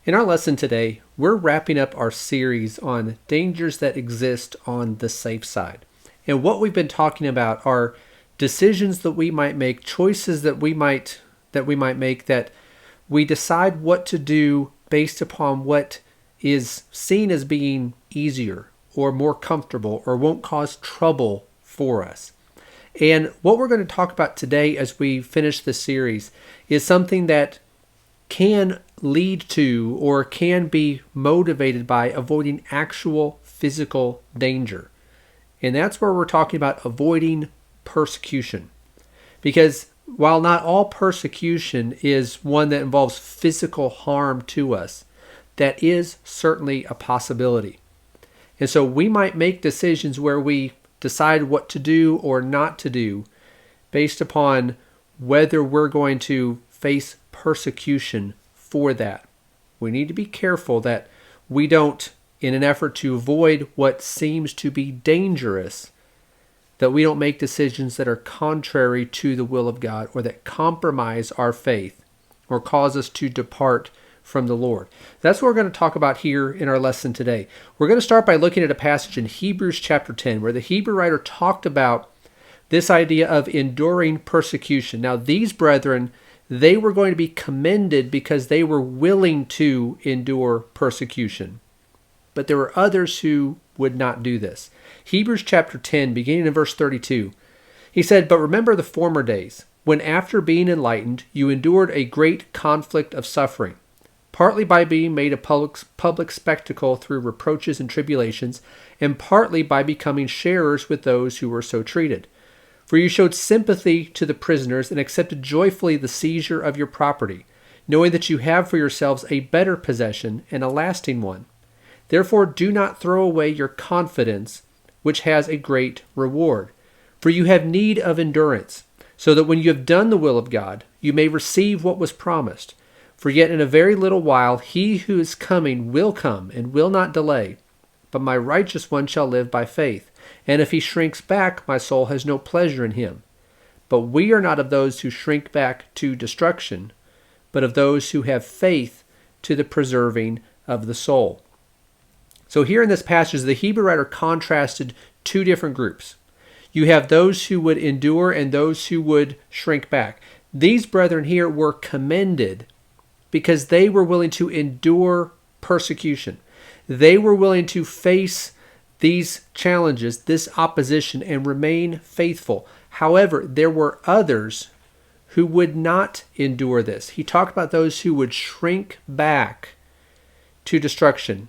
In our lesson today, we're wrapping up our series on dangers that exist on the safe side. And what we've been talking about are decisions that we might make, choices that we might make, that we decide what to do based upon what is seen as being easier or more comfortable or won't cause trouble for us. And what we're going to talk about today as we finish this series is something that can lead to or can be motivated by avoiding actual physical danger. And that's where we're talking about avoiding persecution. Because while not all persecution is one that involves physical harm to us, that is certainly a possibility. And so we might make decisions where we decide what to do or not to do based upon whether we're going to face persecution for that. We need to be careful that we don't, in an effort to avoid what seems to be dangerous, that we don't make decisions that are contrary to the will of God or that compromise our faith or cause us to depart from the Lord. That's what we're going to talk about here in our lesson today. We're going to start by looking at a passage in Hebrews chapter 10 where the Hebrew writer talked about this idea of enduring persecution. Now, these brethren, they were going to be commended because they were willing to endure persecution. But there were others who would not do this. Hebrews chapter 10, beginning in verse 32, he said, "But remember the former days, when after being enlightened, you endured a great conflict of suffering, partly by being made a public spectacle through reproaches and tribulations, and partly by becoming sharers with those who were so treated. For you showed sympathy to the prisoners and accepted joyfully the seizure of your property, knowing that you have for yourselves a better possession and a lasting one. Therefore do not throw away your confidence, which has a great reward. For you have need of endurance, so that when you have done the will of God, you may receive what was promised. For yet in a very little while he who is coming will come and will not delay. But my righteous one shall live by faith. And if he shrinks back, my soul has no pleasure in him. But we are not of those who shrink back to destruction, but of those who have faith to the preserving of the soul." So here in this passage, the Hebrew writer contrasted two different groups. You have those who would endure and those who would shrink back. These brethren here were commended because they were willing to endure persecution. They were willing to face these challenges, this opposition, and remain faithful. However, there were others who would not endure this. He talked about those who would shrink back to destruction.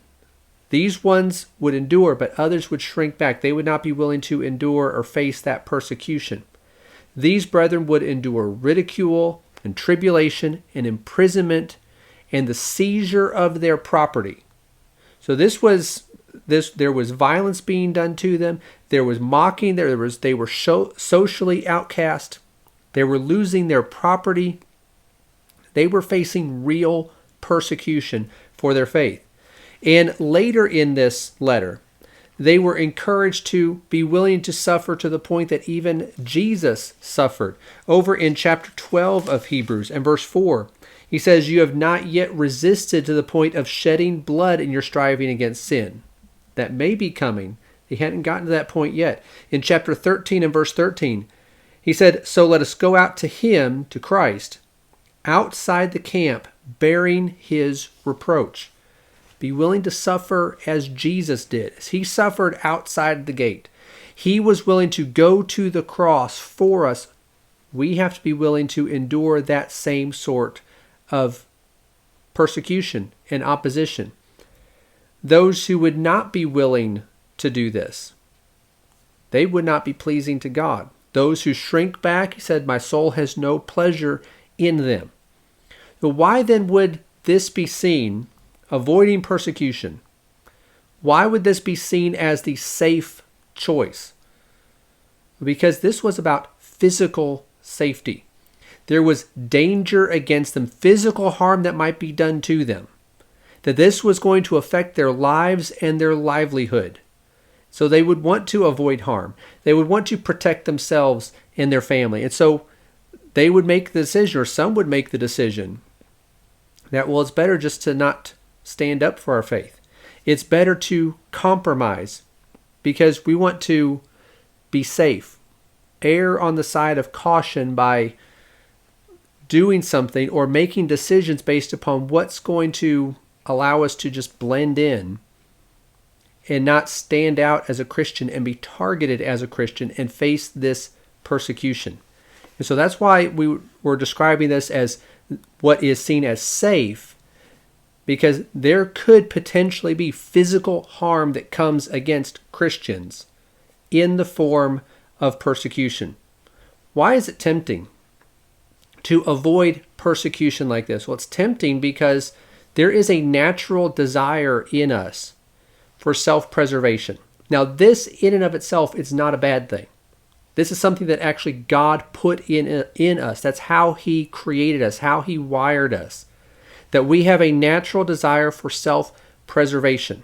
These ones would endure, but others would shrink back. They would not be willing to endure or face that persecution. These brethren would endure ridicule and tribulation and imprisonment and the seizure of their property. So there was violence being done to them. There was mocking. They were socially outcast. They were losing their property. They were facing real persecution for their faith. And later in this letter, they were encouraged to be willing to suffer to the point that even Jesus suffered. Over in chapter 12 of Hebrews and verse 4, he says, "You have not yet resisted to the point of shedding blood in your striving against sin." That may be coming. He hadn't gotten to that point yet. In chapter 13 and verse 13, he said, "So let us go out to him," to Christ, "outside the camp, bearing his reproach." Be willing to suffer as Jesus did. As he suffered outside the gate, he was willing to go to the cross for us. We have to be willing to endure that same sort of persecution and opposition. Those who would not be willing to do this, they would not be pleasing to God. Those who shrink back, he said, "My soul has no pleasure in them." So why then would this be seen, avoiding persecution? Why would this be seen as the safe choice? Because this was about physical safety. There was danger against them, physical harm that might be done to them, that this was going to affect their lives and their livelihood. So they would want to avoid harm. They would want to protect themselves and their family. And so they would make the decision, or some would make the decision, that, well, it's better just to not stand up for our faith. It's better to compromise because we want to be safe. Err on the side of caution by doing something or making decisions based upon what's going to allow us to just blend in and not stand out as a Christian and be targeted as a Christian and face this persecution. And so that's why we were describing this as what is seen as safe, because there could potentially be physical harm that comes against Christians in the form of persecution. Why is it tempting to avoid persecution like this? Well, it's tempting because there is a natural desire in us for self-preservation. Now, this in and of itself is not a bad thing. This is something that actually God put in us. That's how He created us, how He wired us. That we have a natural desire for self-preservation.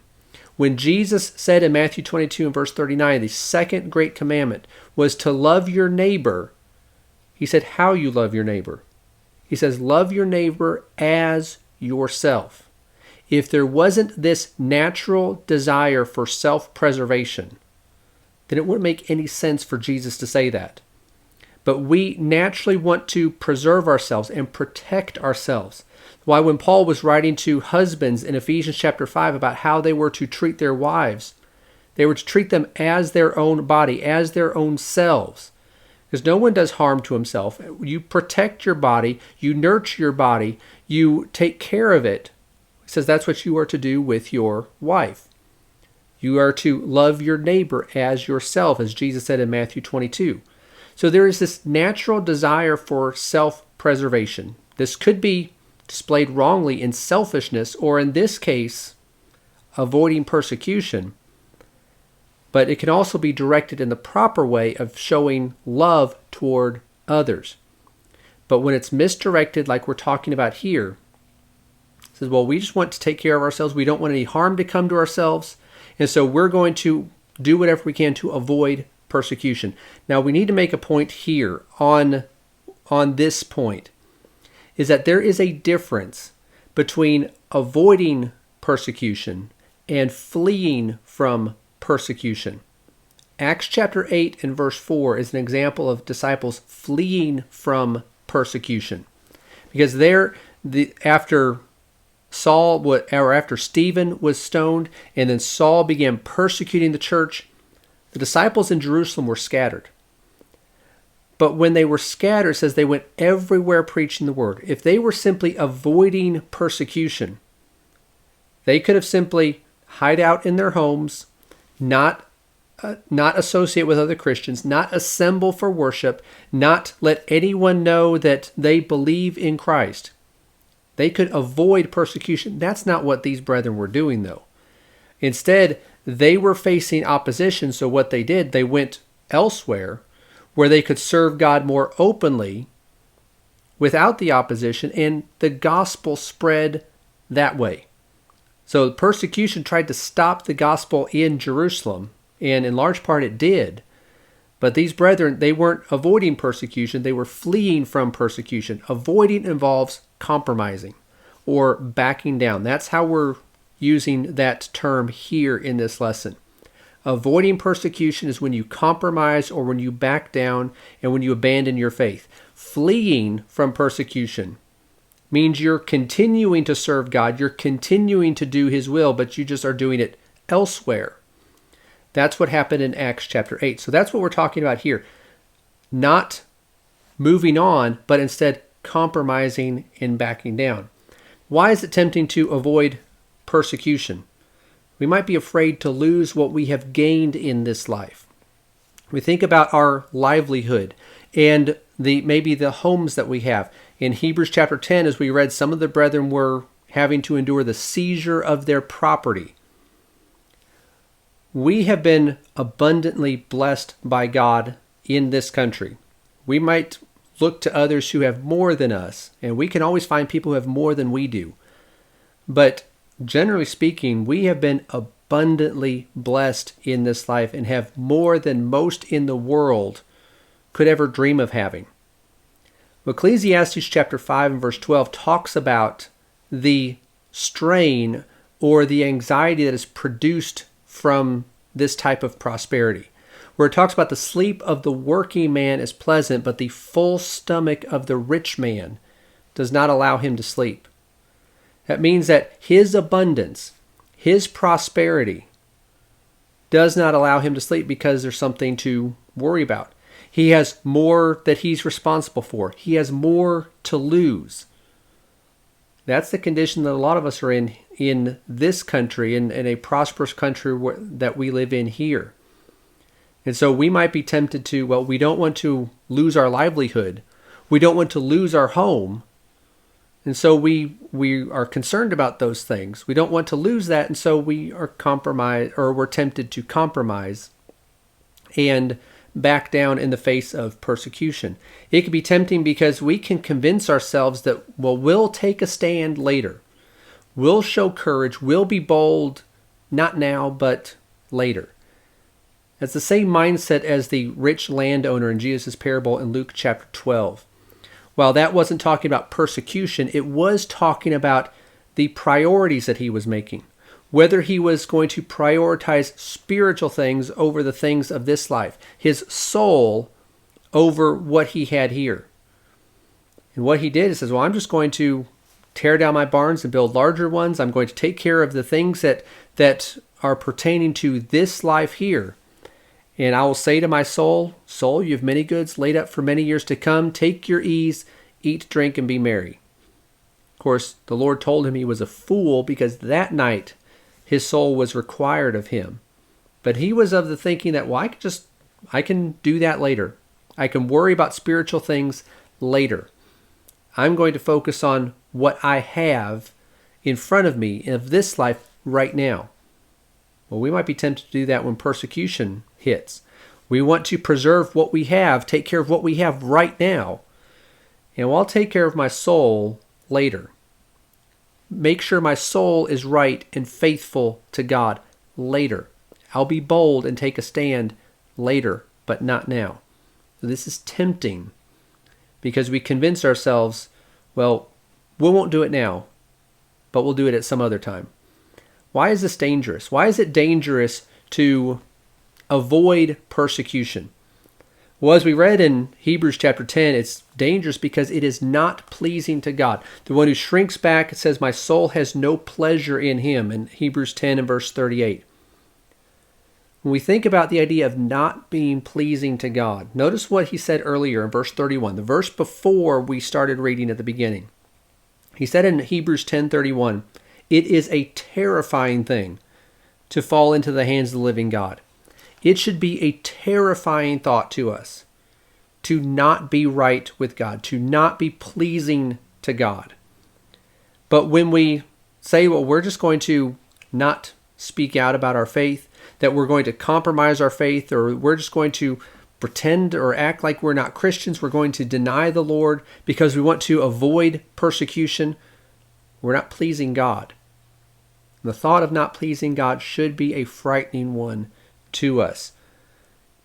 When Jesus said in Matthew 22 and verse 39, the second great commandment was to love your neighbor, He said, how you love your neighbor. He says, love your neighbor as yourself. If there wasn't this natural desire for self-preservation, then it wouldn't make any sense for Jesus to say that. But we naturally want to preserve ourselves and protect ourselves. Why when Paul was writing to husbands in Ephesians chapter 5 about how they were to treat their wives, they were to treat them as their own body, as their own selves. Because no one does harm to himself. You protect your body, you nurture your body, you take care of it. He says that's what you are to do with your wife. You are to love your neighbor as yourself, as Jesus said in Matthew 22. So there is this natural desire for self-preservation. This could be displayed wrongly in selfishness, or in this case, avoiding persecution. But it can also be directed in the proper way of showing love toward others. But when it's misdirected, like we're talking about here, it says, well, we just want to take care of ourselves. We don't want any harm to come to ourselves. And so we're going to do whatever we can to avoid persecution. Now, we need to make a point here on this point, is that there is a difference between avoiding persecution and fleeing from persecution. Acts chapter 8 and verse 4 is an example of disciples fleeing from persecution. Because after Stephen was stoned and then Saul began persecuting the church, the disciples in Jerusalem were scattered. But when they were scattered, it says they went everywhere preaching the word. If they were simply avoiding persecution, they could have simply hide out in their homes, not associate with other Christians, not assemble for worship, not let anyone know that they believe in Christ. They could avoid persecution. That's not what these brethren were doing, though. Instead, they were facing opposition, so what they did, they went elsewhere where they could serve God more openly without the opposition, and the gospel spread that way. So persecution tried to stop the gospel in Jerusalem, and in large part it did. But these brethren, they weren't avoiding persecution, they were fleeing from persecution. Avoiding involves compromising or backing down. That's how we're using that term here in this lesson. Avoiding persecution is when you compromise or when you back down and when you abandon your faith. Fleeing from persecution means you're continuing to serve God, you're continuing to do His will, but you just are doing it elsewhere. That's what happened in Acts chapter 8. So that's what we're talking about here. Not moving on, but instead compromising and backing down. Why is it tempting to avoid persecution? We might be afraid to lose what we have gained in this life. We think about our livelihood and maybe the homes that we have. In Hebrews chapter 10, as we read, some of the brethren were having to endure the seizure of their property. We have been abundantly blessed by God in this country. We might look to others who have more than us, and we can always find people who have more than we do. But generally speaking, we have been abundantly blessed in this life and have more than most in the world could ever dream of having. Ecclesiastes chapter 5 and verse 12 talks about the strain or the anxiety that is produced from this type of prosperity. Where it talks about the sleep of the working man is pleasant, but the full stomach of the rich man does not allow him to sleep. That means that his abundance, his prosperity, does not allow him to sleep because there's something to worry about. He has more that he's responsible for. He has more to lose. That's the condition that a lot of us are in this country, in a prosperous country that we live in here. And so we might be tempted to, well, we don't want to lose our livelihood. We don't want to lose our home. And so we are concerned about those things. We don't want to lose that, and so we are we're tempted to compromise and back down in the face of persecution. It can be tempting because we can convince ourselves that, well, we'll take a stand later. We'll show courage. We'll be bold, not now, but later. That's the same mindset as the rich landowner in Jesus' parable in Luke chapter 12. While that wasn't talking about persecution, it was talking about the priorities that he was making. Whether he was going to prioritize spiritual things over the things of this life. His soul over what he had here. And what he did is says, well, I'm just going to tear down my barns and build larger ones. I'm going to take care of the things that are pertaining to this life here. And I will say to my soul, soul, you have many goods laid up for many years to come. Take your ease, eat, drink, and be merry. Of course, the Lord told him he was a fool because that night his soul was required of him. But he was of the thinking that, well, I can do that later. I can worry about spiritual things later. I'm going to focus on what I have in front of me of this life right now. Well, we might be tempted to do that when persecution hits. We want to preserve what we have, take care of what we have right now. And I'll take care of my soul later. Make sure my soul is right and faithful to God later. I'll be bold and take a stand later, but not now. So this is tempting because we convince ourselves, well, we won't do it now, but we'll do it at some other time. Why is this dangerous? Why is it dangerous to avoid persecution? Well, as we read in Hebrews chapter 10, it's dangerous because it is not pleasing to God. The one who shrinks back, it says, my soul has no pleasure in him, in Hebrews 10 and verse 38. When we think about the idea of not being pleasing to God, notice what he said earlier in verse 31, the verse before we started reading at the beginning. He said in Hebrews 10:31, it is a terrifying thing to fall into the hands of the living God. It should be a terrifying thought to us to not be right with God, to not be pleasing to God. But when we say, well, we're just going to not speak out about our faith, that we're going to compromise our faith, or we're just going to pretend or act like we're not Christians, we're going to deny the Lord because we want to avoid persecution, we're not pleasing God. The thought of not pleasing God should be a frightening one to us.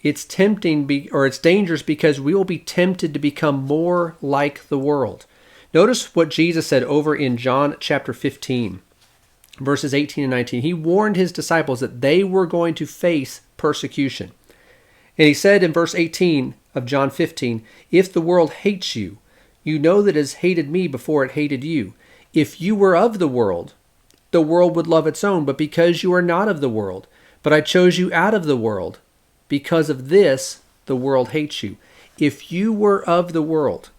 It's tempting or it's dangerous because we will be tempted to become more like the world. Notice what Jesus said over in John chapter 15, verses 18 and 19. He warned his disciples that they were going to face persecution. And he said in verse 18 of John 15, if the world hates you, you know that it has hated me before it hated you. If you were of the world would love its own, but because you are not of the world, but I chose you out of the world, because of this, the world hates you. If you were of the world,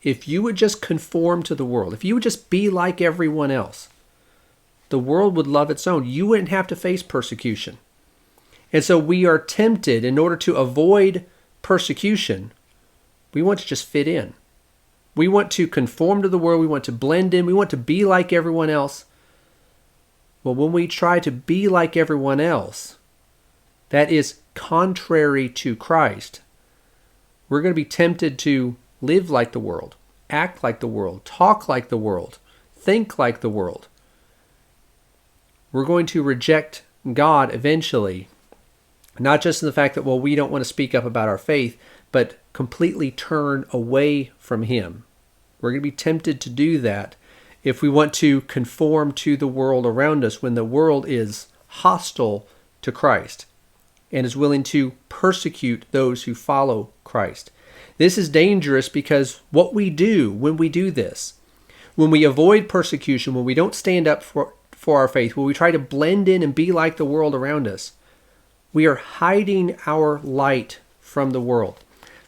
if you would just conform to the world, if you would just be like everyone else, the world would love its own. You wouldn't have to face persecution. And so we are tempted, in order to avoid persecution, we want to just fit in. We want to conform to the world. We want to blend in. We want to be like everyone else. Well, when we try to be like everyone else, that is contrary to Christ, we're going to be tempted to live like the world, act like the world, talk like the world, think like the world. We're going to reject God eventually, not just in the fact that, well, we don't want to speak up about our faith, but completely turn away from Him. We're going to be tempted to do that. if we want to conform to the world around us when the world is hostile to Christ and is willing to persecute those who follow Christ. This is dangerous because what we do when we do this, when we avoid persecution, when we don't stand up for our faith, when we try to blend in and be like the world around us, we are hiding our light from the world.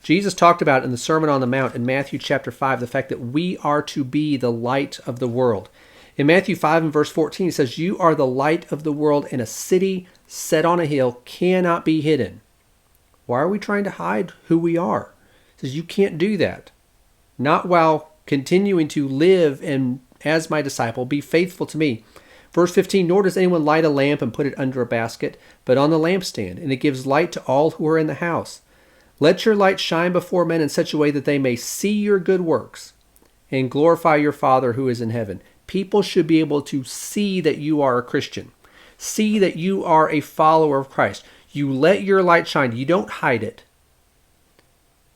Jesus talked about in the Sermon on the Mount in Matthew chapter 5, the fact that we are to be the light of the world. In Matthew 5 and verse 14, it says, "You are the light of the world, and a city set on a hill cannot be hidden." Why are we trying to hide who we are? It says you can't do that. Not while continuing to live and, as my disciple, be faithful to me. Verse 15, "Nor does anyone light a lamp and put it under a basket, but on the lampstand, and it gives light to all who are in the house. Let your light shine before men in such a way that they may see your good works and glorify your Father who is in heaven." People should be able to see that you are a Christian. See that you are a follower of Christ. You let your light shine. You don't hide it.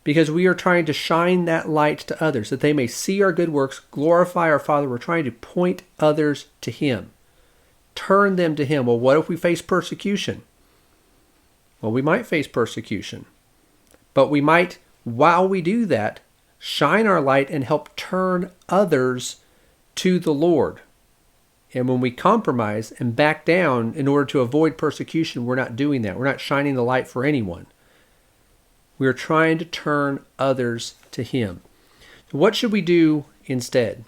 Because we are trying to shine that light to others, that they may see our good works, glorify our Father. We're trying to point others to Him. Turn them to Him. Well, what if we face persecution? Well, we might face persecution. But we might, while we do that, shine our light and help turn others to the Lord. And when we compromise and back down in order to avoid persecution, we're not doing that. We're not shining the light for anyone. We are trying to turn others to Him. What should we do instead?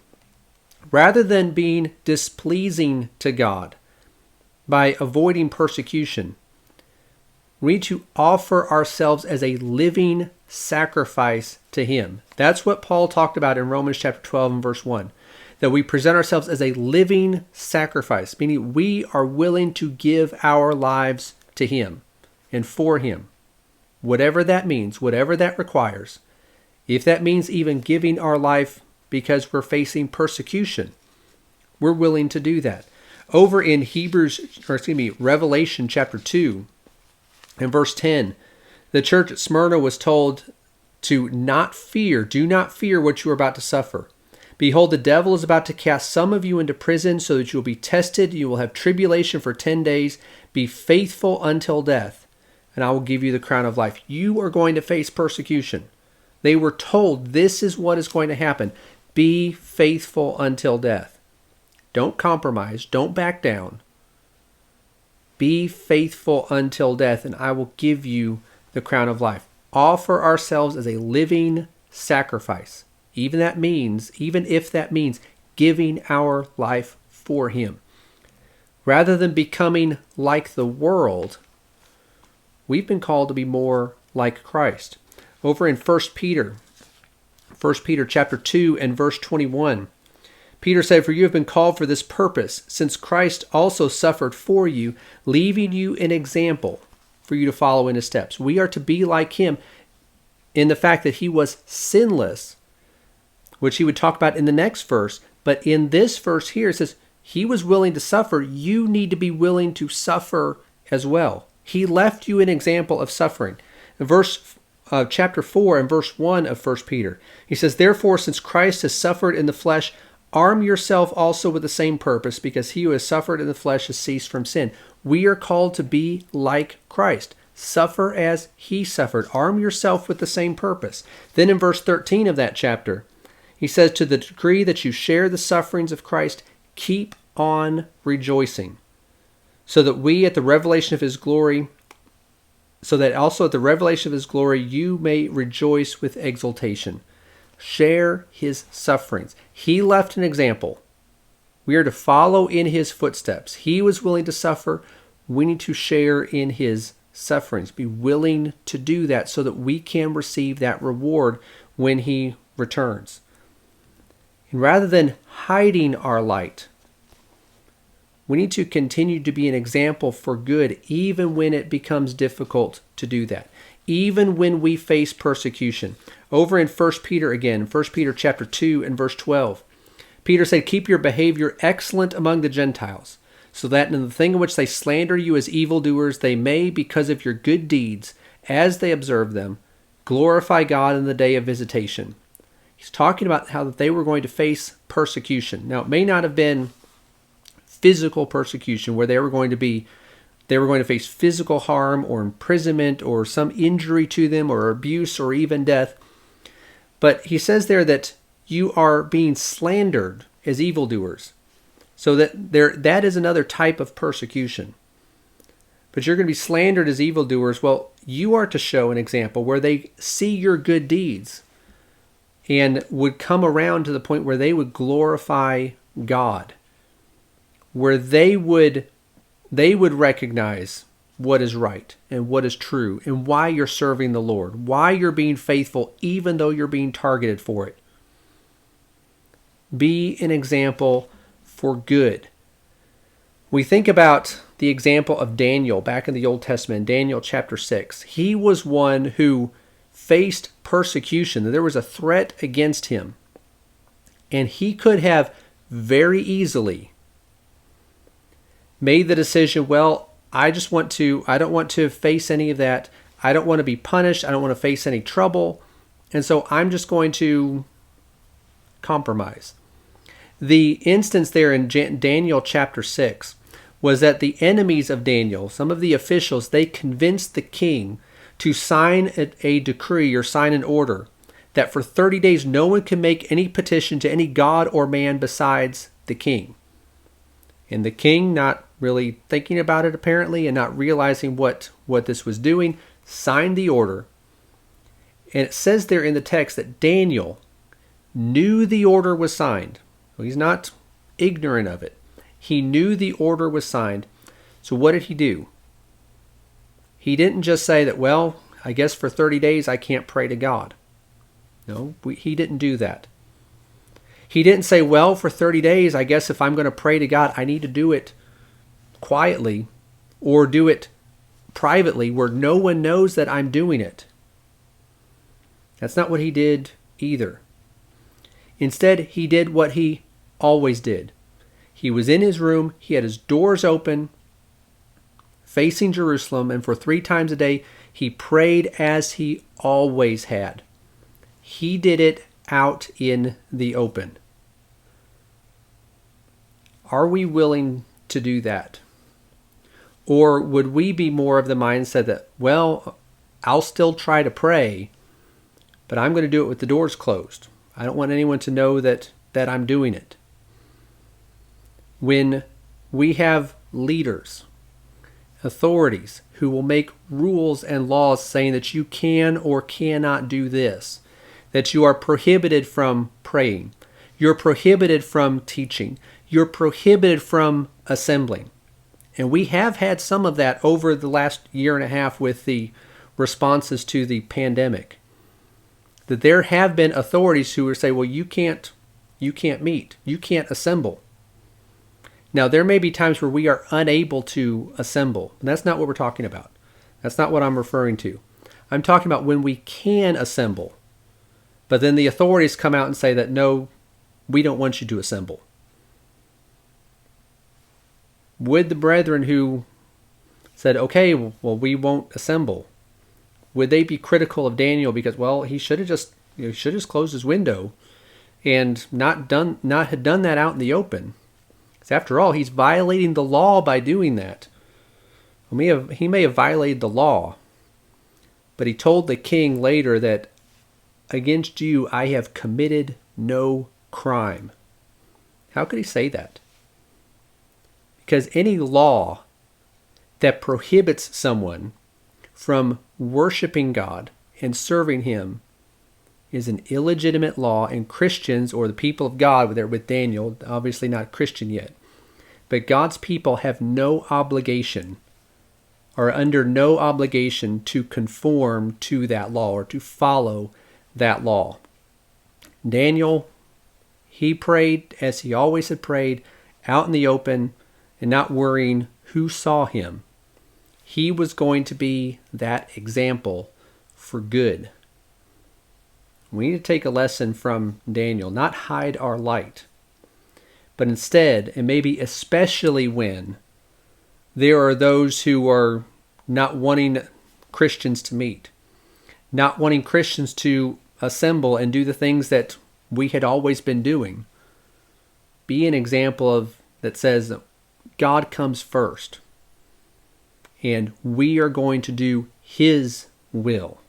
Rather than being displeasing to God by avoiding persecution, we need to offer ourselves as a living sacrifice to Him. That's what Paul talked about in Romans chapter 12 and verse 1. That we present ourselves as a living sacrifice, meaning we are willing to give our lives to Him and for Him. Whatever that means, whatever that requires. If that means even giving our life because we're facing persecution, we're willing to do that. Over in Revelation chapter 2 and verse 10, the church at Smyrna was told to not fear, do not fear what you are about to suffer. Behold, the devil is about to cast some of you into prison so that you will be tested. You will have tribulation for 10 days. Be faithful until death, and I will give you the crown of life. You are going to face persecution. They were told this is what is going to happen. Be faithful until death. Don't compromise. Don't back down. Be faithful until death, and I will give you the crown of life. Offer ourselves as a living sacrifice. Even if that means giving our life for Him. Rather than becoming like the world, we've been called to be more like Christ. Over in 1 Peter chapter 2 and verse 21, Peter said, "For you have been called for this purpose, since Christ also suffered for you, leaving you an example for you to follow in His steps." We are to be like Him in the fact that He was sinless, which he would talk about in the next verse. But in this verse here, it says, He was willing to suffer. You need to be willing to suffer as well. He left you an example of suffering. In chapter 4 and verse 1 of 1 Peter, he says, "Therefore, since Christ has suffered in the flesh, arm yourself also with the same purpose, because he who has suffered in the flesh has ceased from sin." We are called to be like Christ. Suffer as He suffered. Arm yourself with the same purpose. Then in verse 13 of that chapter, he says, "To the degree that you share the sufferings of Christ, keep on rejoicing, so that also at the revelation of His glory, you may rejoice with exultation." Share His sufferings. He left an example. We are to follow in His footsteps. He was willing to suffer. We need to share in His sufferings. Be willing to do that so that we can receive that reward when He returns. And rather than hiding our light, we need to continue to be an example for good even when it becomes difficult to do that. Even when we face persecution. Over in 1 Peter again, 1 Peter chapter 2 and verse 12, Peter said, "Keep your behavior excellent among the Gentiles, so that in the thing in which they slander you as evildoers, they may, because of your good deeds, as they observe them, glorify God in the day of visitation. He's talking about how they were going to face persecution. Now, it may not have been physical persecution where they were going to face physical harm or imprisonment or some injury to them or abuse or even death. But he says there that you are being slandered as evildoers. So that is another type of persecution. But you're going to be slandered as evildoers. Well, you are to show an example where they see your good deeds and would come around to the point where they would glorify God, where they would recognize what is right and what is true and why you're serving the Lord, why you're being faithful even though you're being targeted for it. Be an example for good. We think about the example of Daniel back in the Old Testament, Daniel chapter 6. He was one who faced persecution. There was a threat against him. And he could have very easily made the decision, well, I don't want to face any of that. I don't want to be punished. I don't want to face any trouble. And so I'm just going to compromise. The instance there in Daniel chapter 6 was that the enemies of Daniel, some of the officials, they convinced the king to sign a decree or sign an order that for 30 days no one can make any petition to any god or man besides the king. And the king, not really thinking about it apparently and not realizing what this was doing, signed the order. And it says there in the text that Daniel knew the order was signed. Well, he's not ignorant of it. He knew the order was signed. So what did he do? He didn't just say that, well, I guess for 30 days I can't pray to God. No, he didn't do that. He didn't say, well, for 30 days, I guess if I'm going to pray to God, I need to do it quietly or do it privately where no one knows that I'm doing it. That's not what he did either. Instead, he did what he always did. He was in his room, he had his doors open, facing Jerusalem, and for 3 times a day, he prayed as he always had. He did it out in the open. Are we willing to do that? Or would we be more of the mindset that, well, I'll still try to pray, but I'm going to do it with the doors closed. I don't want anyone to know that I'm doing it. When we have leaders, authorities who will make rules and laws saying that you can or cannot do this, that you are prohibited from praying, you're prohibited from teaching, you're prohibited from assembling. And we have had some of that over the last year and a half with the responses to the pandemic. That there have been authorities who would say, well, you can't meet, you can't assemble. Now, there may be times where we are unable to assemble, and that's not what we're talking about. That's not what I'm referring to. I'm talking about when we can assemble, but then the authorities come out and say that, no, we don't want you to assemble. Would the brethren who said, okay, well, we won't assemble, would they be critical of Daniel because, well, he should have just closed his window and not had done that out in the open? Because after all, he's violating the law by doing that. He may have violated the law, but he told the king later that against you I have committed no crime. How could he say that? Because any law that prohibits someone from worshiping God and serving Him is an illegitimate law, and Christians, or the people of God, there with Daniel, obviously not Christian yet, but God's people have no obligation, are under no obligation to conform to that law or to follow that law. Daniel, he prayed as he always had prayed, out in the open and not worrying who saw him. He was going to be that example for good. We need to take a lesson from Daniel, not hide our light, but instead, and maybe especially when there are those who are not wanting Christians to meet, not wanting Christians to assemble and do the things that we had always been doing. Be an example of that says that God comes first, and we are going to do His will.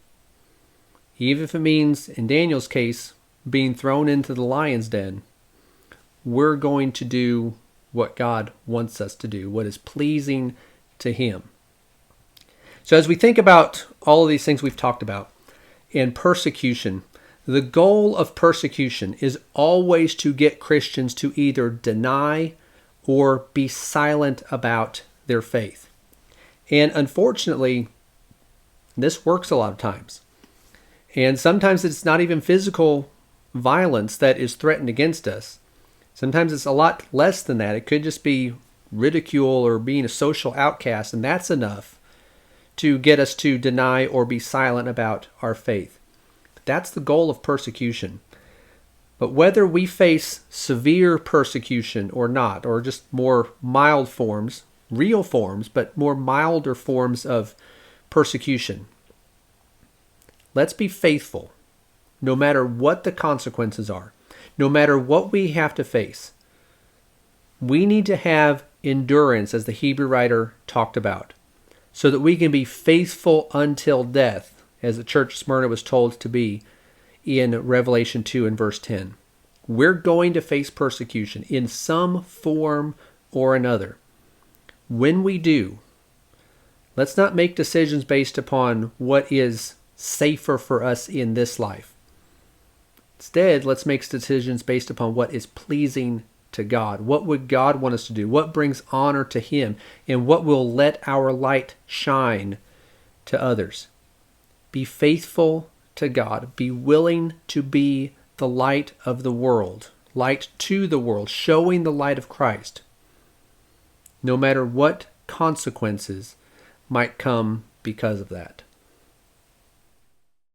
Even if it means, in Daniel's case, being thrown into the lion's den, we're going to do what God wants us to do, what is pleasing to Him. So as we think about all of these things we've talked about, and persecution, the goal of persecution is always to get Christians to either deny or be silent about their faith. And unfortunately, this works a lot of times. And sometimes it's not even physical violence that is threatened against us. Sometimes it's a lot less than that. It could just be ridicule or being a social outcast, and that's enough to get us to deny or be silent about our faith. That's the goal of persecution. But whether we face severe persecution or not, or just more mild forms, real forms, but more milder forms of persecution, let's be faithful, no matter what the consequences are, no matter what we have to face. We need to have endurance, as the Hebrew writer talked about, so that we can be faithful until death, as the church of Smyrna was told to be in Revelation 2 and verse 10. We're going to face persecution in some form or another. When we do, let's not make decisions based upon what is safer for us in this life. Instead, let's make decisions based upon what is pleasing to God. What would God want us to do? What brings honor to Him? And what will let our light shine to others? Be faithful to God. Be willing to be the light of the world, light to the world, showing the light of Christ, no matter what consequences might come because of that.